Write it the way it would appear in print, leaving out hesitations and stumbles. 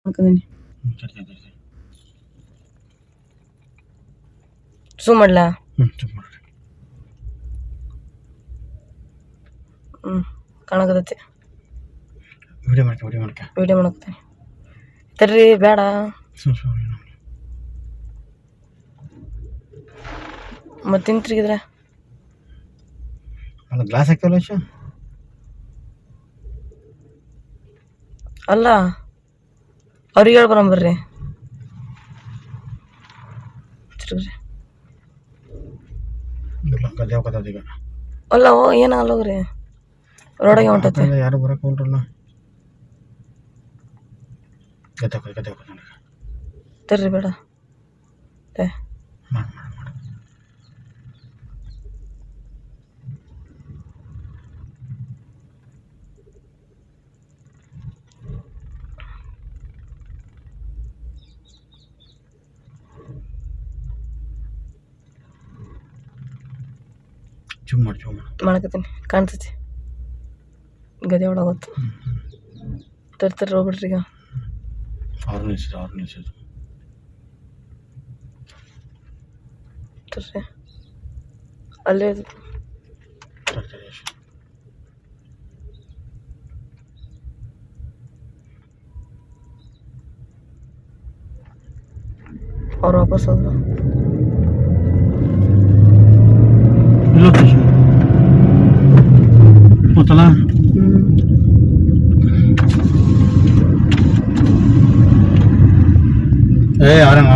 ಮಾಡ್ಕೊಂಡಿನಿ. ಸರಿ ಸರಿ ಸರಿ ಝೂಮ್ ಮಾಡ್ಲಾ? ಚುಪ್ ಮಾಡ್ರಿ. ಕಾಣಕತೈತಿ. ವಿಡಿಯೋ ಮಾಡ್ಕ ವಿಡಿಯೋ ಮಾಡಕ್ತೀನಿ. ತರ್ರಿ ಬೇಡ. ಮತ್ತೆ ತಿಂತ್ರಿಗಿದ್ರೆ ಅಲ್ಲ ಗ್ಲಾಸ್ ಹಾಕ್ಯವಲ್ಲ ಅಲ್ಲ ಅವ್ರಿಗೆ ಹೇಳ್ಬರಂಬರ್ರಿ. ತಿರ್ಗ್ರಿ. ಗದ್ದೆ ಹೋಗತ್ತದ ಈಗ. ಅಲ್ಲ ಓ ಏನಾಗಲ್ಲ ಹೋಗ್ರಿ. ರೋಡಾಗೆ ಹೊಂಟೈತಿ. ಯಾರು ಬರಕ್ಕೆ ಹೊಂಟ್ರಲ್ಲ. ಗದ್ದೆ ಹೋಗ್ತದೆ ತರ್ರಿ ಬೇಡ. ಮಾಡು. ಚುಮ್ ಮಾಡಿ ಮಾಡಕತ್ತೀನಿ. ಕಾಣ್ತೈತಿ ಗದೆ ಒಳಗೋತ್ತು. ತರ್ರಿ ಹೋಗ್ಬಿಡ್ರಿ ಈಗ. ಅವ್ರು ನಿಲ್ಸಿದ್ರು ತರ್ರಿ ಅಲ್ಲೇ ಅವ್ರು ವಾಪಸ್ ಹೋದ್ರು. ಗೊತ್ತಲ್ಲ ಯಾರಂಗ